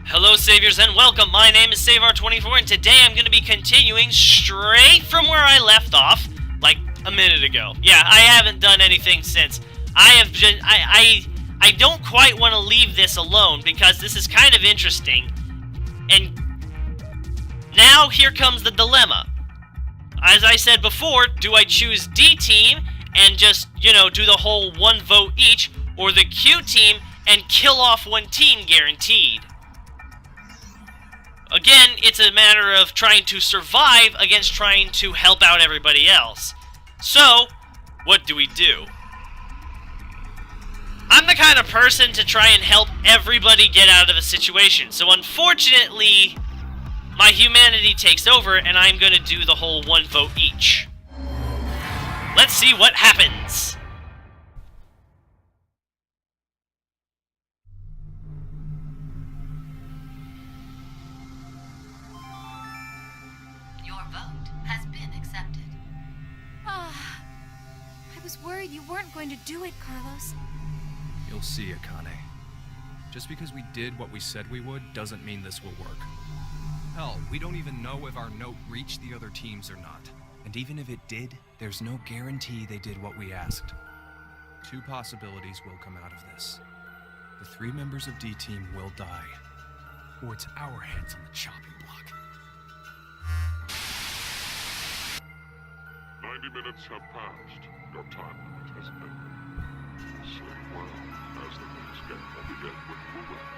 Hello Saviors and welcome, my name is SaveR24 and today I'm going to be continuing straight from where I left off, like a minute ago. Yeah, I haven't done anything since. I don't quite want to leave this alone because this is kind of interesting. And now here comes the dilemma. As I said before, do I choose D team and just, do the whole one vote each, or the Q team and kill off one team guaranteed? Again, it's a matter of trying to survive against trying to help out everybody else. So, what do we do? I'm the kind of person to try and help everybody get out of a situation, so unfortunately, my humanity takes over and I'm gonna do the whole one vote each. Let's see what happens. I was worried you weren't going to do it, Carlos. You'll see, Akane. Just because we did what we said we would doesn't mean this will work. Hell, we don't even know if our note reached the other teams or not. And even if it did, there's no guarantee they did what we asked. Two possibilities will come out of this. The 3 members of D Team will die, or it's our heads on the chopping block. 90 minutes have passed. Your time limit has ended. Sleep well, as the next game will begin when you awake.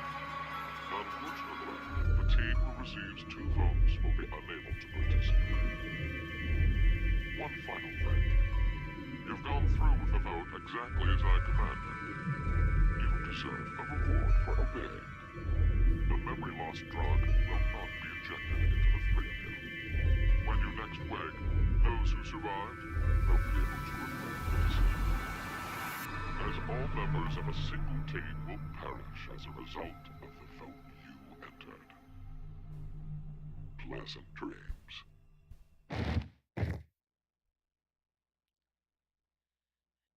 Unfortunately, the team who receives 2 votes will be unable to participate. One final thing. You've gone through with the vote exactly as I commanded. You deserve a reward for obeying. The memory loss drug will not be injected into the 3 of you. When you next wake, those who survived will be able to regret the decision. As all members of a single team will perish as a result of the vote you entered. Pleasant dreams.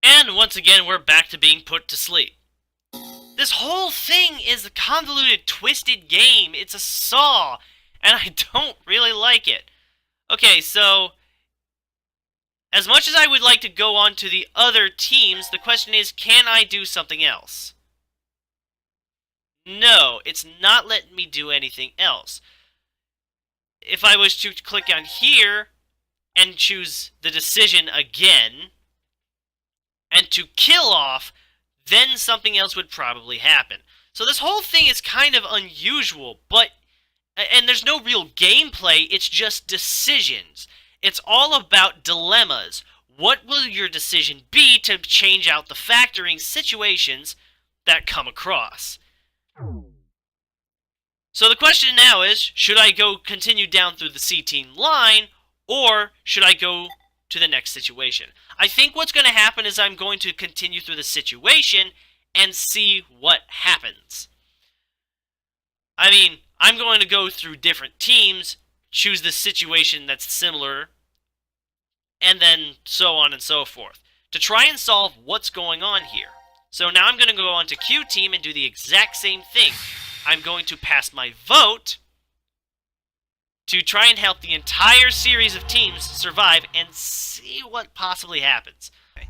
And once again, we're back to being put to sleep. This whole thing is a convoluted, twisted game. It's a saw, and I don't really like it. Okay, so as much as I would like to go on to the other teams, the question is, can I do something else? No, it's not letting me do anything else. If I was to click on here and choose the decision again, and to kill off, then something else would probably happen. So this whole thing is kind of unusual, and there's no real gameplay, it's just decisions. It's all about dilemmas. What will your decision be to change out the factoring situations that come across? So the question now is, should I continue down through the C team line, or should I go to the next situation? I think what's going to happen is I'm going to continue through the situation and see what happens. I mean, I'm going to go through different teams, choose the situation that's similar, and then so on and so forth, to try and solve what's going on here. So now I'm going to go on to Q team and do the exact same thing. I'm going to pass my vote to try and help the entire series of teams survive and see what possibly happens. Okay.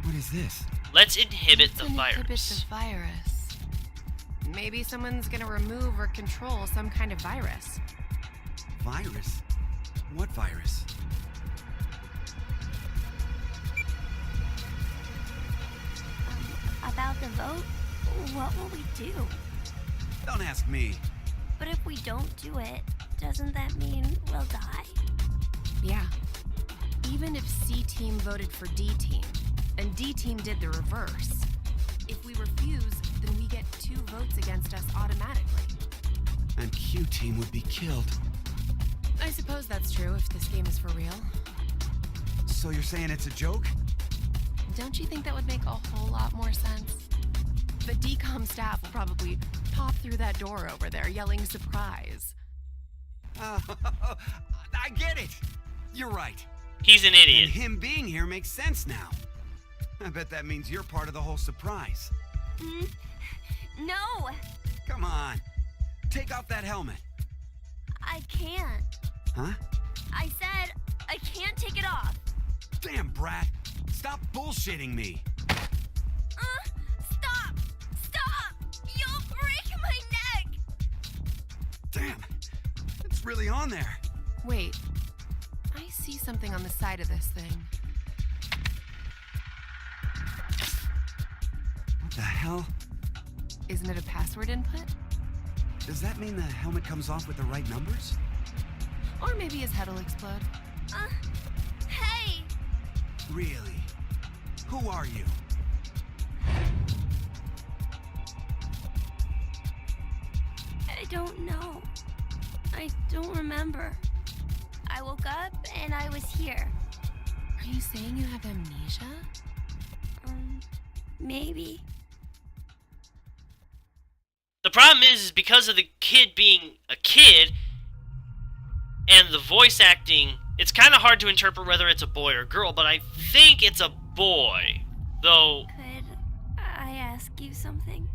What is this? Let's inhibit the Inhibit virus. the virus. Maybe someone's gonna remove or control some kind of virus. Virus? What virus? About the vote? What will we do? Don't ask me. But if we don't do it, doesn't that mean we'll die? Yeah. Even if C team voted for D team, and D team did the reverse, if we refuse, then we get 2 votes against us automatically. And Q team would be killed. I suppose that's true if this game is for real. So you're saying it's a joke? Don't you think that would make a whole lot more sense? The DCOM staff will probably pop through that door over there yelling surprise. I get it. You're right. He's an And idiot. him being here makes sense now. I bet that means you're part of the whole surprise. No, Come on. Take off that helmet. I can't. Huh? I said I can't take it off. Damn, Brat. Stop bullshitting me. Stop! Stop! You'll break my neck! Damn. It's really on there. Wait. I see something on the side of this thing. What the hell? Isn't it a password input? Does that mean the helmet comes off with the right numbers? Or maybe his head will explode. Hey! Really? Who are you? I don't know. I don't remember. I woke up and I was here. Are you saying you have amnesia? Maybe. The problem is because of the kid being a kid and the voice acting, it's kind of hard to interpret whether it's a boy or girl, but I think it's a boy. Though, Could I ask you something?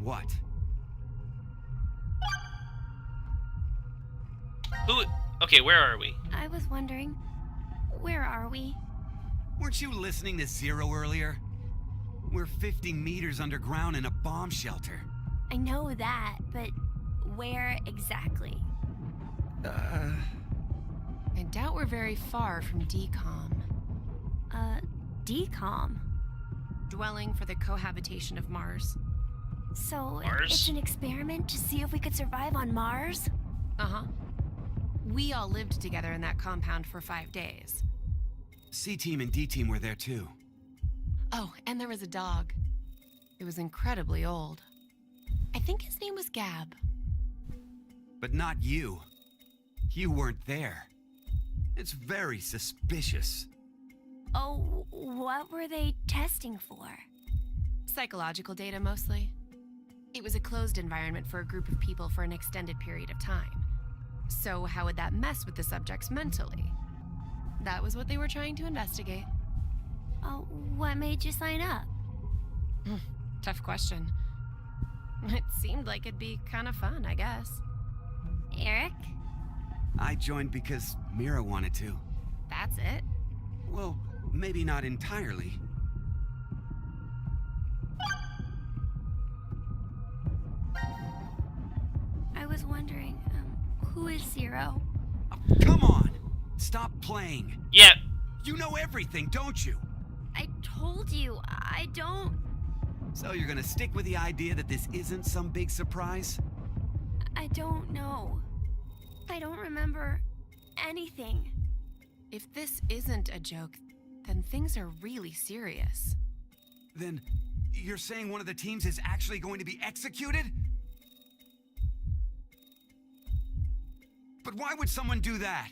What? okay, where are we? I was wondering, where are we? Weren't you listening to Zero earlier? We're 50 meters underground in a bomb shelter. I know that, but where exactly? I doubt we're very far from DCOM. Decom. Dwelling for the cohabitation of Mars. So Mars? it's an experiment to see if we could survive on Mars? Uh-huh. We all lived together in that compound for 5 days. C-Team and D-Team were there too. Oh, and there was a dog. It was incredibly old. I think his name was Gab. But not you. You weren't there. It's very suspicious. Oh, what were they testing for? Psychological data, mostly. It was a closed environment for a group of people for an extended period of time. So how would that mess with the subjects mentally? That was what they were trying to investigate. Oh, what made you sign up? Tough question. It seemed like it'd be kind of fun, I guess. Eric? I joined because Mira wanted to. That's it. Well, maybe not entirely. I was wondering, who is Zero? Come on! Stop playing. Yeah, You know everything, don't you? I told you, I don't... So you're gonna stick with the idea that this isn't some big surprise? I don't know. I don't remember anything. If this isn't a joke, then things are really serious. Then you're saying one of the teams is actually going to be executed? But why would someone do that?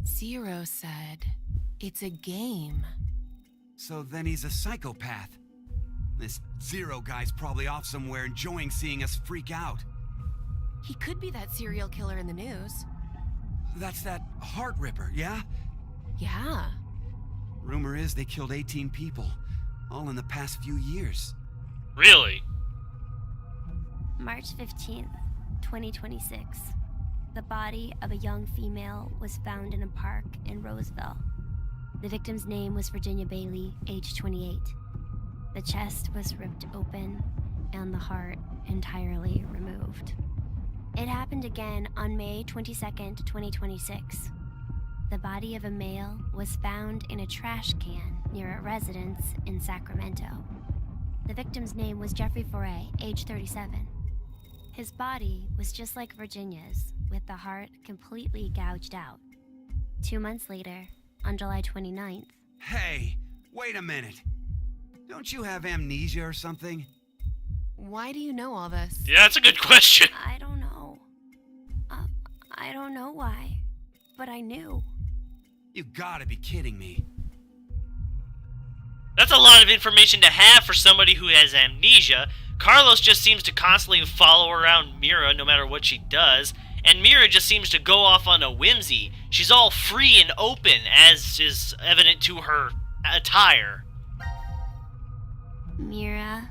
Zero said, it's a game. So then he's a psychopath. This Zero guy's probably off somewhere enjoying seeing us freak out. He could be that serial killer in the news. That's that Heart Ripper, yeah? Yeah. Rumor is they killed 18 people, all in the past few years. really? March 15th, 2026. The body of a young female was found in a park in Roseville. The victim's name was Virginia Bailey, age 28. The chest was ripped open and the heart entirely removed. It happened again on May 22nd, 2026. The body of a male was found in a trash can near a residence in Sacramento. The victim's name was Jeffrey Foray, age 37. His body was just like Virginia's, with the heart completely gouged out. 2 months later, on July 29th, Hey, wait a minute. Don't you have amnesia or something? Why do you know all this? Yeah, that's a good question. I don't know. I don't know why, but I knew. You gotta be kidding me. That's a lot of information to have for somebody who has amnesia. Carlos just seems to constantly follow around Mira no matter what she does, and Mira just seems to go off on a whimsy. She's all free and open, as is evident to her attire. Mira,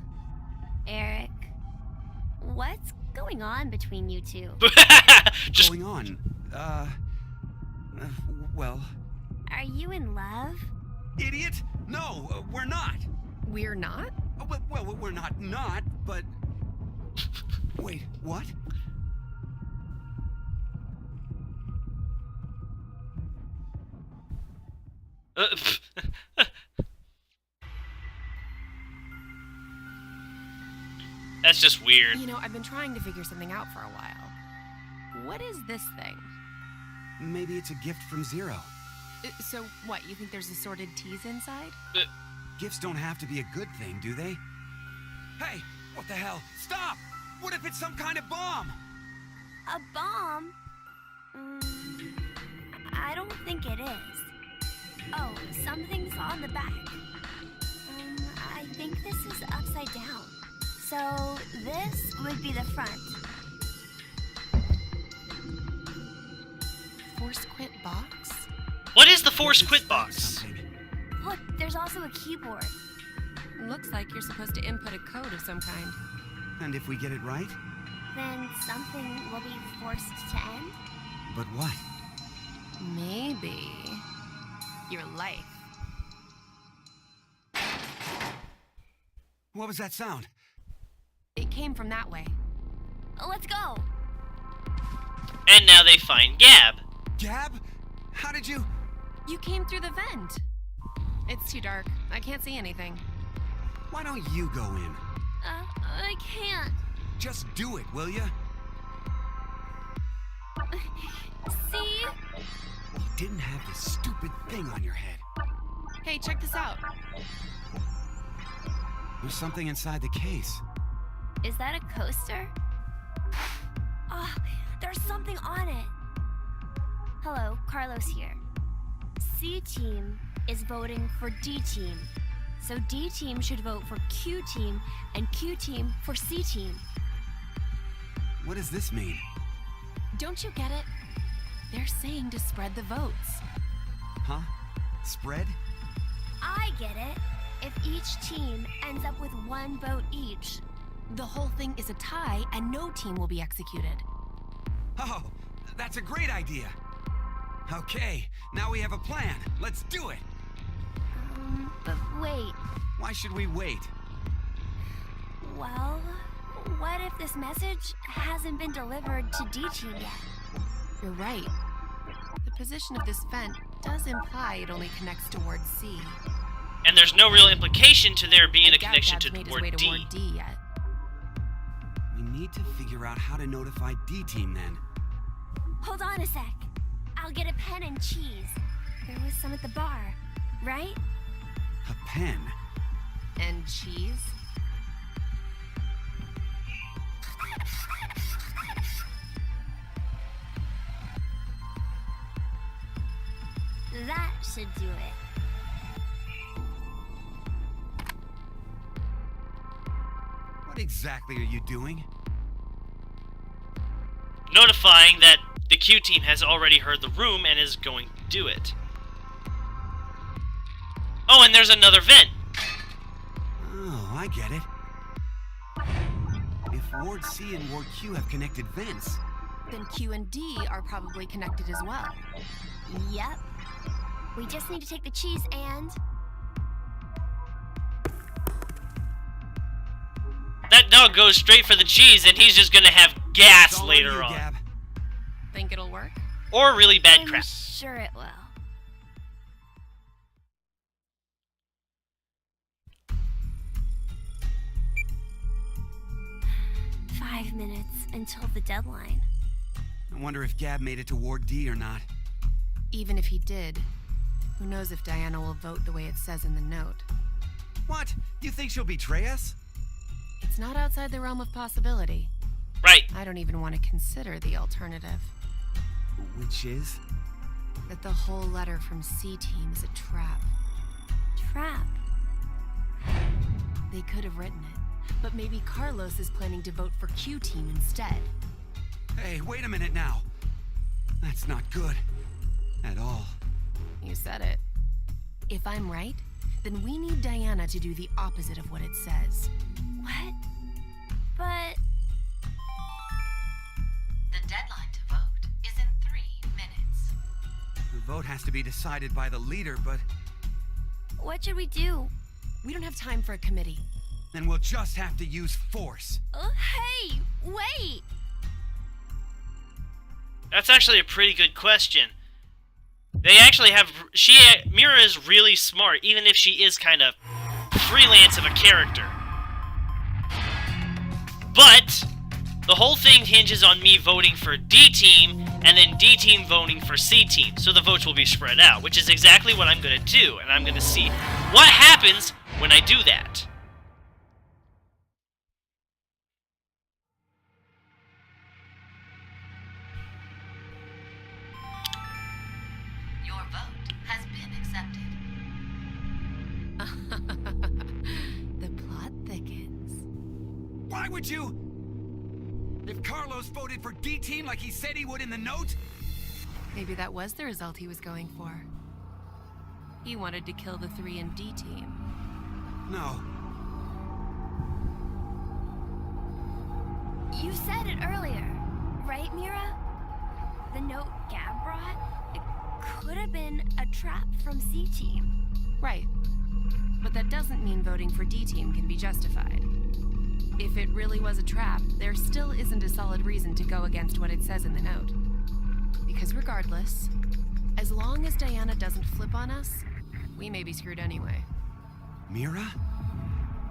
What's going on between you two? Just Going on? Well... Are you in love? Idiot! No, we're not! We're not? Well, we're not, but... Wait, what? That's just weird. You know, I've been trying to figure something out for a while. What is this thing? Maybe it's a gift from Zero. So, what, you think there's assorted teas inside? Gifts don't have to be a good thing, do they? Hey, what the hell? Stop! What if it's some kind of bomb? A bomb? I don't think it is. Oh, something's on the back. I think this is upside down. So this would be the front. Force quit box? What is the force Maybe quit it's box? something. Look, there's also a keyboard. Looks like you're supposed to input a code of some kind. And if we get it right? Then something will be forced to end? But what? Maybe your life. What was that sound? It came from that way. Let's go! And now they find Gab. Gab? How did you... You came through the vent. It's too dark. I can't see anything. Why don't you go in? I can't. Just do it, will ya? See? You didn't have this stupid thing on your head. Hey, check this out. There's something inside the case. Is that a coaster? Oh, there's something on it. Hello, Carlos here. C team is voting for D team. So D team should vote for Q team and Q team for C team. What does this mean? Don't you get it? They're saying to spread the votes. Huh? Spread? I get it. If each team ends up with one vote each. The whole thing is a tie and no team will be executed. Oh, that's a great idea. Okay, now we have a plan. Let's do it. But wait. Why should we wait? Well, what if this message hasn't been delivered to D team yet? You're right. The position of this vent does imply it only connects towards C. And there's no real implication to there being I a doubt connection Gab's made his toward way D. toward D yet. We need to figure out how to notify D team then. Hold on a sec. I'll get a pen and cheese. There was some at the bar, right? A pen? And cheese? That should do it. What exactly are you doing? Notifying that the Q team has already heard the room and is going to do it. Oh, and there's another vent. Oh, I get it. If Ward C and Ward Q have connected vents, Then Q and D are probably connected as well. Yep. We just need to take the cheese and... That dog goes straight for the cheese and he's just gonna have gas it's all later you, on. Gab. Think it'll work? Or really bad I'm crap. sure it will. "5 minutes until the deadline. I wonder if Gab made it to Ward D or not. Even if he did, who knows if Diana will vote the way it says in the note. What? You think she'll betray us? It's not outside the realm of possibility. Right. I don't even want to consider the alternative. Which is? That the whole letter from C Team is a trap. Trap. They could have written it, but maybe Carlos is planning to vote for Q Team instead. Hey, wait a minute now. That's not good. At all. You said it. If I'm right, then we need Diana to do the opposite of what it says. What? But vote has to be decided by the leader, but What should we do? We don't have time for a committee. then we'll just have to use force. Hey, wait! That's actually a pretty good question. They actually have... Mira is really smart, even if she is kind of freelance of a character. But the whole thing hinges on me voting for D-Team, and then D-Team voting for C-Team, so the votes will be spread out, which is exactly what I'm going to do, and I'm going to see what happens when I do that. Your vote has been accepted. The plot thickens. Why would you? If Carlos voted for D-Team like he said he would in the note? Maybe that was the result he was going for. He wanted to kill the 3 in D-Team. No. You said it earlier, right, Mira? The note Gab brought? It could have been a trap from C-Team. Right. But that doesn't mean voting for D-Team can be justified. If it really was a trap, there still isn't a solid reason to go against what it says in the note. Because regardless, as long as Diana doesn't flip on us, we may be screwed anyway. Mira?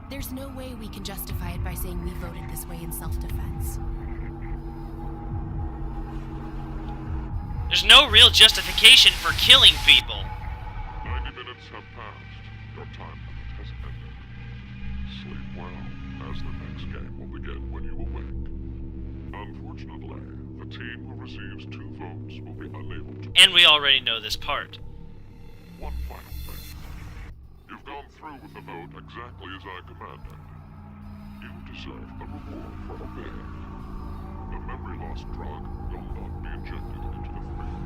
There's no way we can justify it by saying we voted this way in self-defense. There's no real justification for killing people. 90 minutes have passed. Your time limit has ended. Sleep well, as the next game will begin when you awake. Unfortunately, the team who receives 2 votes will be unable to... And we already know this part. One final thing. You've gone through with the vote exactly as I commanded. You deserve a reward for obeying. The memory loss drug will not be injected into the brain.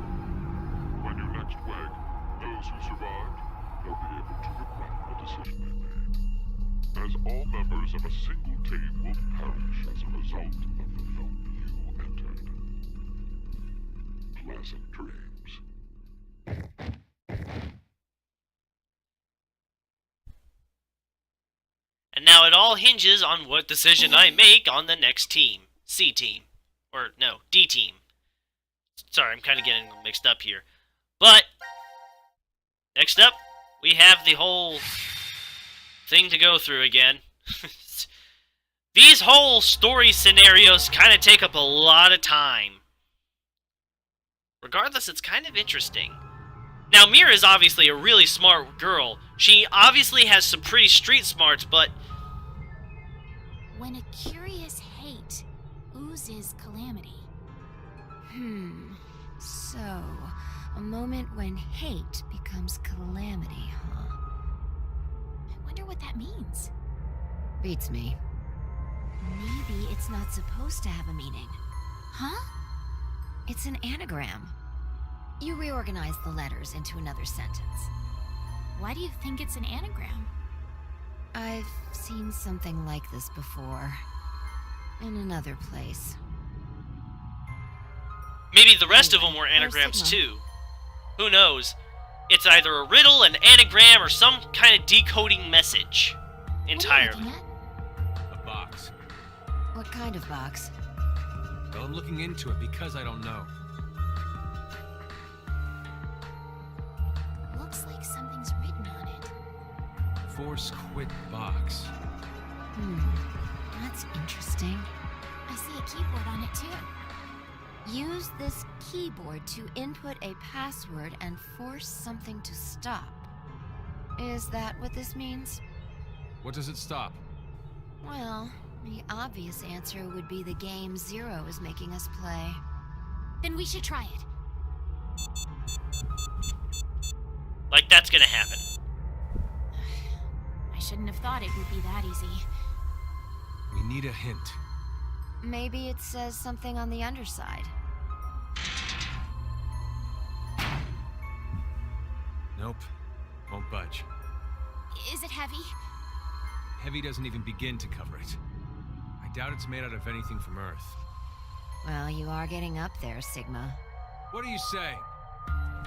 When you next wake, those who survived will be able to regret the decision they made. As all members of a single team will perish as a result of the vote you entered. Pleasant dreams. And now it all hinges on what decision I make on the next team. C-Team. Or, no, D-Team. Sorry, I'm kind of getting mixed up here. But, next up, we have the whole thing to go through again. These whole story scenarios kind of take up a lot of time. Regardless, it's kind of interesting. Now, Mira is obviously a really smart girl. She obviously has some pretty street smarts, but... When a curious hate oozes calamity. So, a moment when hate becomes calamity, huh? I wonder what that means. Beats me. Maybe it's not supposed to have a meaning. Huh? It's an anagram. You reorganize the letters into another sentence. Why do you think it's an anagram? I've seen something like this before. In another place. Maybe the rest of them were anagrams Sigma. too. Who knows? It's either a riddle, an anagram, or some kind of decoding message. What are you Entirely. looking at? A box. What kind of box? Well, I'm looking into it because I don't know. Looks like something's written on it. Force quit box. That's interesting. I see a keyboard on it too. Use this keyboard to input a password and force something to stop. Is that what this means? What does it stop? Well, the obvious answer would be the game Zero is making us play. Then we should try it. Like that's gonna happen. I shouldn't have thought it would be that easy. We need a hint. Maybe it says something on the underside. Nope. Won't budge. Is it heavy? Heavy doesn't even begin to cover it. I doubt it's made out of anything from Earth. Well, you are getting up there, Sigma. What are you saying?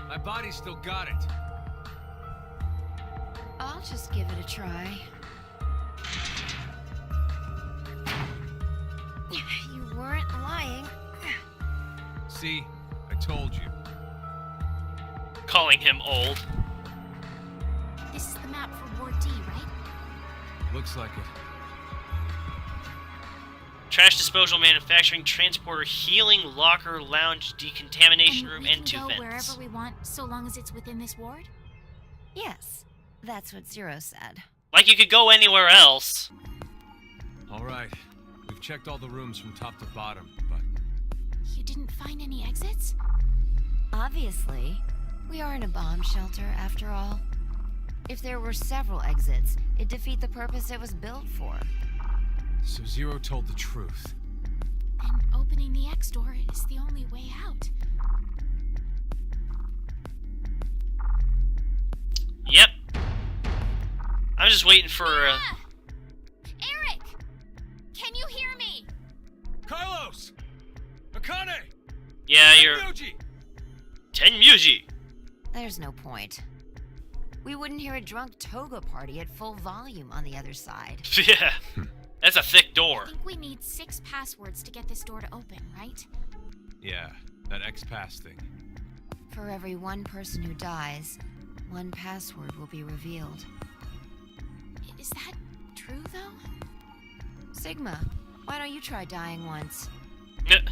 My body still got it. I'll just give it a try. You weren't lying. See? I told you. Calling him old. This is the map for Ward D, right? Looks like it. Trash disposal, manufacturing, transporter, healing, locker, lounge, decontamination room, and two we can go vents. wherever we want, so long as it's within this ward? Yes, that's what Zero said. Like you could go anywhere else. Alright. We've checked all the rooms from top to bottom, but... You didn't find any exits? Obviously. We are in a bomb shelter, after all. If there were several exits, it'd defeat the purpose it was built for. So Zero told the truth. Then opening the X door is the only way out. Yep. I'm just waiting for Eric! Can you hear me? Carlos! Akane! Yeah, you're Yoji! Tenmuji. There's no point. We wouldn't hear a drunk toga party at full volume on the other side. Yeah. That's a thick I door. think we need 6 passwords to get this door to open, right? Yeah, that X-Pass thing. For every one person who dies, one password will be revealed. Is that true, though? Sigma, why don't you try dying once?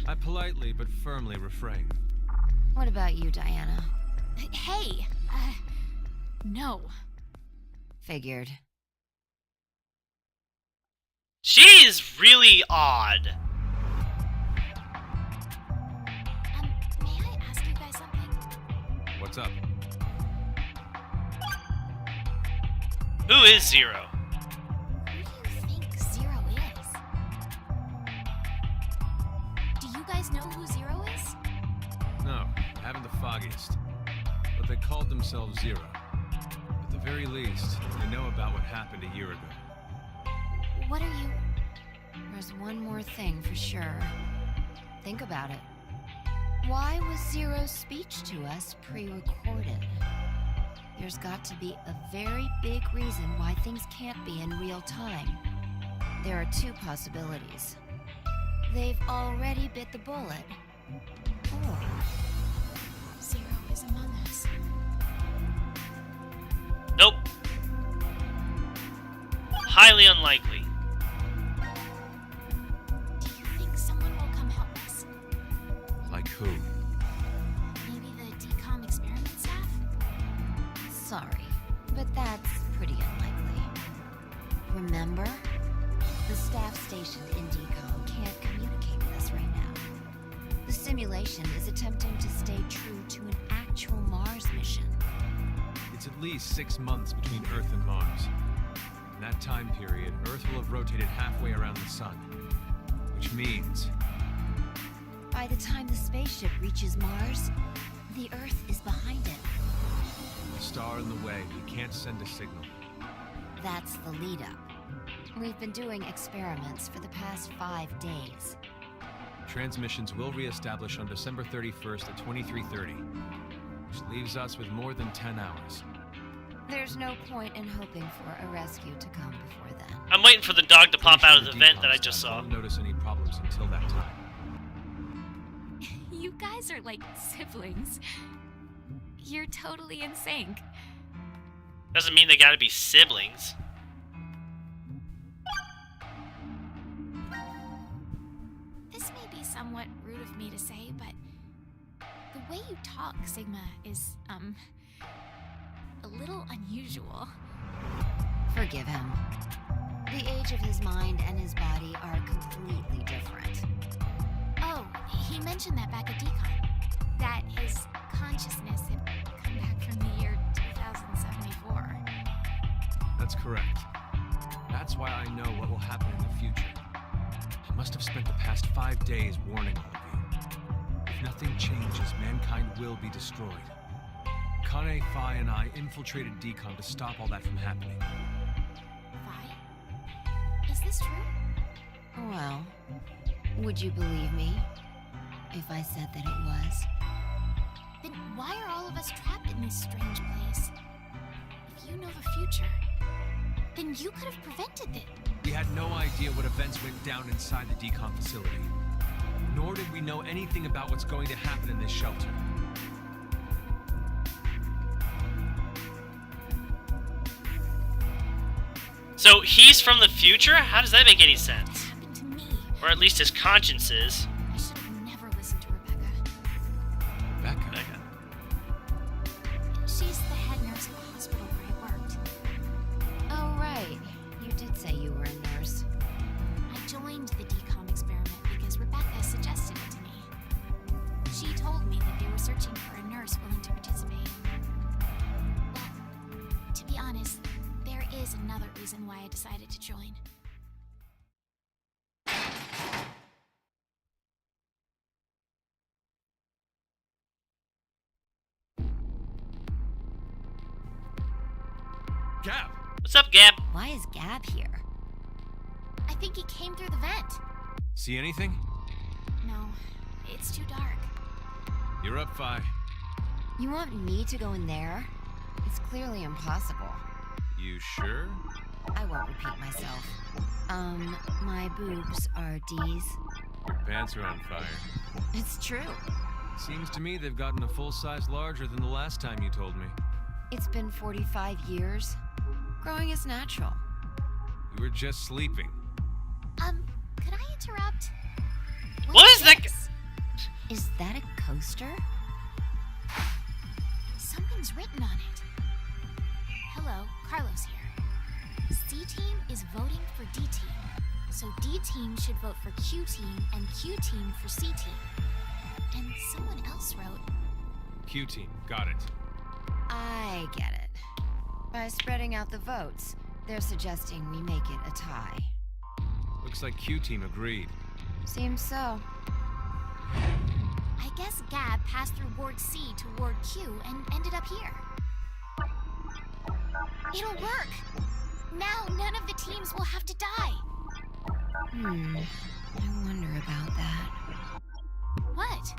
I politely but firmly refrain. What about you, Diana? Hey! No. Figured. She is really odd. May I ask you guys something? What's up? Who is Zero? Who do you think Zero is? Do you guys know who Zero is? No, I haven't the foggiest. But they called themselves Zero. At the very least, they know about what happened a year ago. What are you... There's one more thing for sure. Think about it. Why was Zero's speech to us pre-recorded? There's got to be a very big reason why things can't be in real time. There are 2 possibilities. They've already bit the bullet. Or Zero is among us. Nope. Highly unlikely. Do you think someone will come help us? Like who? Maybe the decom experiment staff? sorry, but that's pretty unlikely. Remember? The staff stationed in decom can't communicate with us right now. The simulation is attempting to stay true to an actual Mars mission. It's at least 6 months between Earth and Mars. In that time period, Earth will have rotated halfway around the Sun. Which means... By the time the spaceship reaches Mars, the Earth is behind it. a star in the way, we can't send a signal. That's the lead-up. We've been doing experiments for the past 5 days. Transmissions will re-establish on December 31st at 23:30, which leaves us with more than 10 hours. There's no point in hoping for a rescue to come before then. I'm waiting for the dog to pop Pretty out sure of the decom vent that I staff just saw. won't notice any problems until that time. You guys are like siblings. You're totally in sync. Doesn't mean they gotta be siblings. This may be somewhat rude of me to say, but the way you talk, Sigma, is, a little unusual. Forgive him. The age of his mind and his body are completely different. Oh, he mentioned that back at Decon. That his consciousness had come back from the year 2074. That's correct. That's why I know what will happen in the future. I must have spent the past 5 days warning all of you. If nothing changes, mankind will be destroyed. Kane, Phi, and I infiltrated Decon to stop all that from happening. Phi? Is this true? Well, would you believe me if I said that it was? Then why are all of us trapped in this strange place. If you know the future, then you could have prevented it. We had no idea what events went down inside the decom facility. Nor did we know anything about what's going to happen in this shelter. So he's from the future? How does that make any sense? It happened to me. Or at least his conscience is. I should have never listened to Rebecca. Becca? She's the head nurse at the hospital where I worked. Oh, right. You did say you were a nurse. I joined the decom experiment because Rebecca suggested it to me. She told me that they were searching for a nurse willing to participate. Well, to be honest, there is another reason why I decided to join. Gab! What's up, Gab? Why is Gab here? I think he came through the vent. See anything? No, it's too dark. You're up, Fi. You want me to go in there? It's clearly impossible. You sure? I won't repeat myself. My boobs are D's. Your pants are on fire. It's true. Seems to me they've gotten a full size larger than the last time you told me. It's been 45 years. Growing is natural. You were just sleeping. Could I interrupt? What is that? this? Is that a coaster? Something's written on it. Hello, Carlos here. C-Team is voting for D-Team. So D-Team should vote for Q-Team and Q-Team for C-Team. And someone else wrote... Q-Team, got it. I get it. By spreading out the votes, they're suggesting we make it a tie. Looks like Q-Team agreed. Seems so. I guess Gab passed through Ward C to Ward Q and ended up here. It'll work! Now none of the teams will have to die. I wonder about that. What?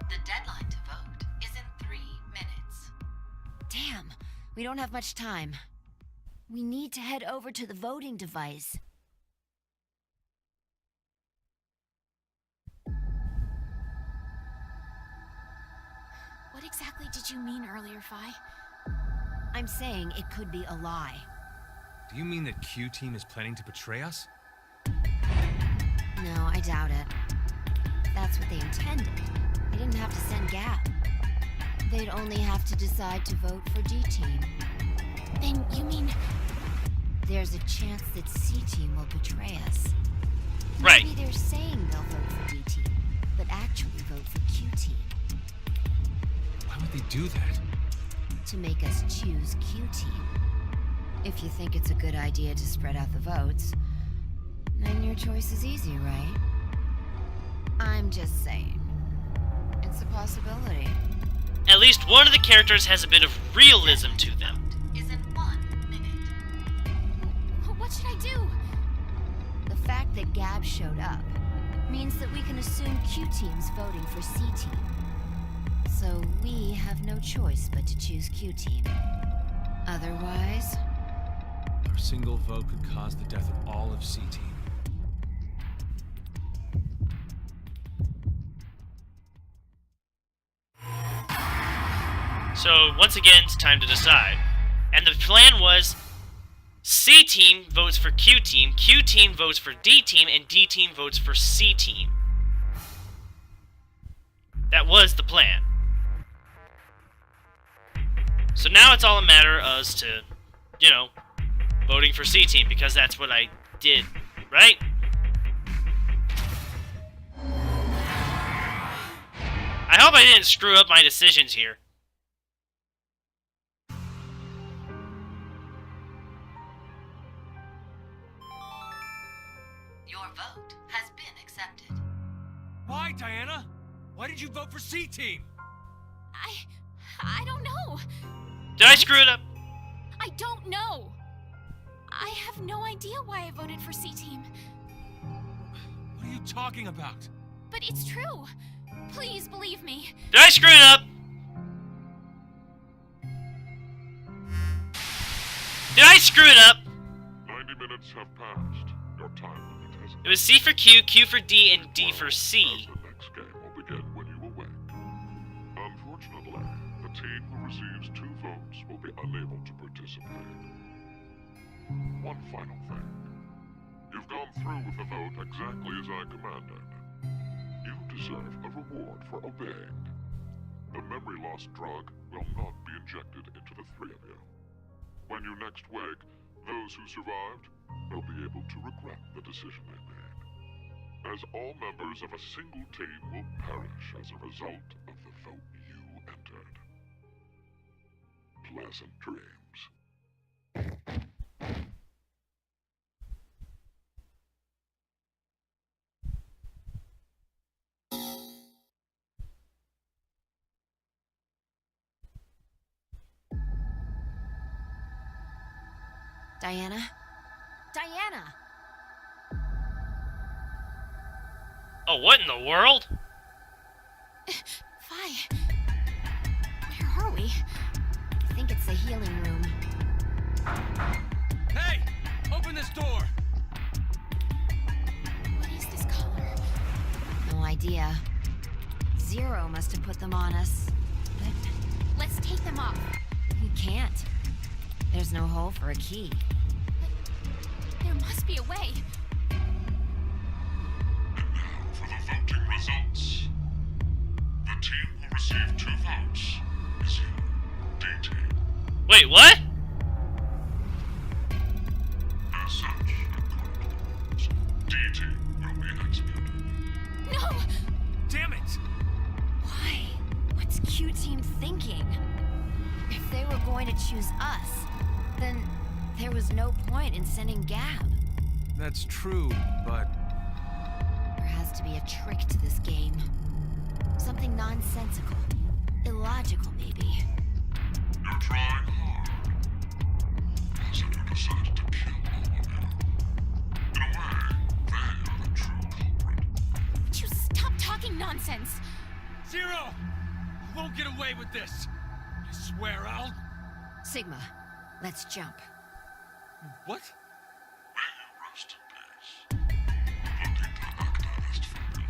The deadline to vote is in 3 minutes. Damn, we don't have much time. We need to head over to the voting device. What exactly did you mean earlier, Fi? I'm saying it could be a lie. Do you mean that Q-Team is planning to betray us? No, I doubt it. That's what they intended. They didn't have to send Gab. They'd only have to decide to vote for D-Team. Then you mean... There's a chance that C-Team will betray us. Right. Maybe they're saying they'll vote for D-Team, but actually vote for Q-Team. Why would they do that? To make us choose Q-Team. If you think it's a good idea to spread out the votes, then your choice is easy, right? I'm just saying. It's a possibility. At least one of the characters has a bit of realism to them. Is in 1 minute. What should I do? The fact that Gab showed up means that we can assume Q-Team's voting for C-Team. So we have no choice but to choose Q-Team. Otherwise... Our single vote could cause the death of all of C-Team. So, once again, it's time to decide. And the plan was C-Team votes for Q-Team, Q-Team votes for D-Team, and D-Team votes for C-Team. That was the plan. So now it's all a matter as to, voting for C-Team, because that's what I did, right? I hope I didn't screw up my decisions here. Your vote has been accepted. Why, Diana? Why did you vote for C-Team? I don't know. Did I screw it up? I don't know. I have no idea why I voted for C-Team. What are you talking about? But it's true. Please believe me. Did I screw it up? Did I screw it up? 90 minutes have passed. Your time limit has It was C for Q, Q for D, and D for C. As the next game will begin when you awake. Unfortunately, the team who receives 2 votes will be unable to participate. One final thing. You've gone through with the vote exactly as I commanded. You deserve a reward for obeying. The memory loss drug will not be injected into the 3 of you. When you next wake, those who survived will be able to regret the decision they made, as all members of a single team will perish as a result of the vote you entered. Pleasant dreams. Diana? Diana! Oh, what in the world? Vi, where are we? I think it's the healing room. Hey! Open this door! What is this color? No idea. Zero must have put them on us. But Let's take them off. we can't. There's no hole for a key. There must be a way. And now for the voting results. The team who received 2 votes is you, D-Team. Wait, what? As such, according to the rules, D-Team will be executed. No! Damn it! Why? What's Q Team thinking? If they were going to choose us, then there was no point in sending Gab. That's true, but There has to be a trick to this game. Something nonsensical. Illogical, maybe. You're trying hard. As if you decided to kill all of you. In a way, they are the true culprit. Would you stop talking nonsense? Zero! You won't get away with this! I swear I'll... Sigma, let's jump. What? May you rest in peace. Votita acta est fabula.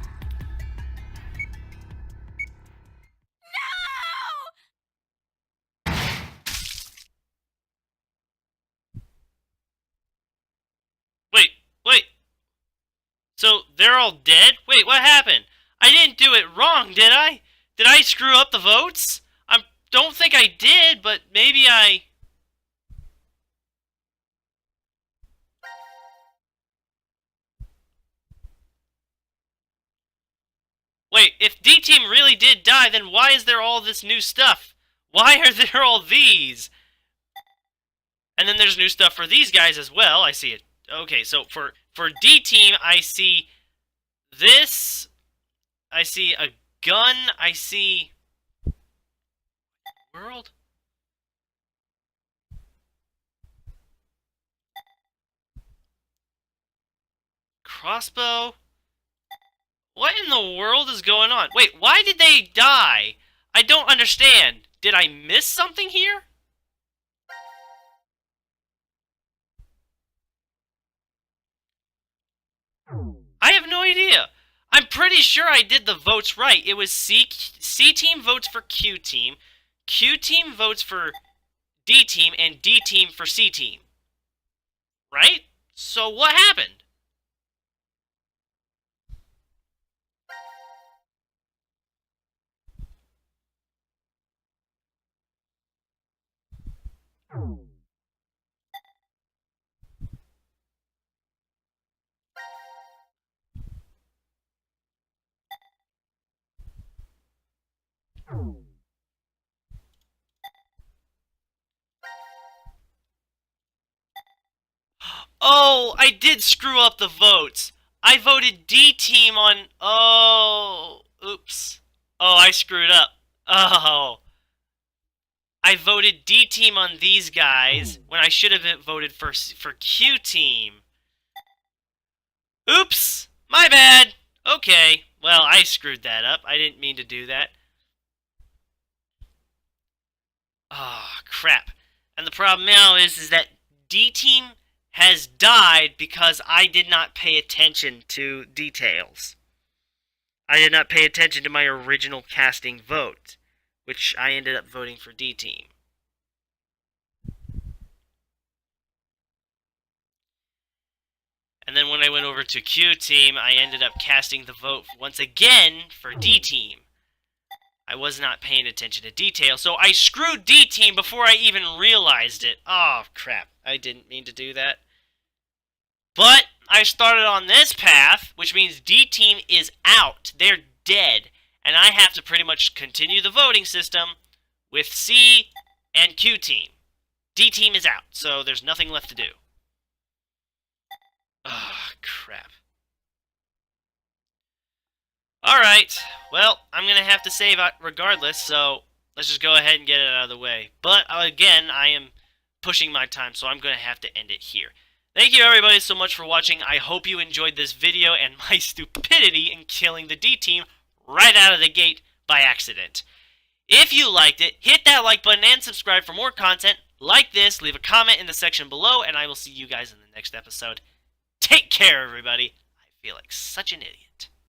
Wait. So, they're all dead? Wait, what happened? I didn't do it wrong, did I? Did I screw up the votes? I don't think I did, but maybe I... Wait, if D-Team really did die, then why is there all this new stuff? Why are there all these? And then there's new stuff for these guys as well. I see it. Okay, so for D-Team, I see this. I see a gun. I see... World? Crossbow? What in the world is going on? Wait, why did they die? I don't understand. Did I miss something here? I have no idea. I'm pretty sure I did the votes right. It was C team votes for Q team votes for D team, and D team for C team. Right? So what happened? Oh, I did screw up the votes. I voted D team on... Oh, oops. Oh, I screwed up. Oh. I voted D team on these guys when I should have voted for Q team. Oops, my bad. Okay, Well, I screwed that up. I didn't mean to do that. Oh, crap. And the problem now is that D-Team has died because I did not pay attention to details. I did not pay attention to my original casting vote, which I ended up voting for D-Team. And then when I went over to Q-Team, I ended up casting the vote once again for D-Team. I was not paying attention to detail, so I screwed D-Team before I even realized it. Oh, crap. I didn't mean to do that. But I started on this path, which means D-Team is out. They're dead. And I have to pretty much continue the voting system with C and Q-Team. D-Team is out, so there's nothing left to do. Oh, crap. Alright, well, I'm going to have to save regardless, so let's just go ahead and get it out of the way. But, again, I am pushing my time, so I'm going to have to end it here. Thank you everybody so much for watching. I hope you enjoyed this video and my stupidity in killing the D-Team right out of the gate by accident. If you liked it, hit that like button and subscribe for more content like this. Leave a comment in the section below, and I will see you guys in the next episode. Take care, everybody. I feel like such an idiot.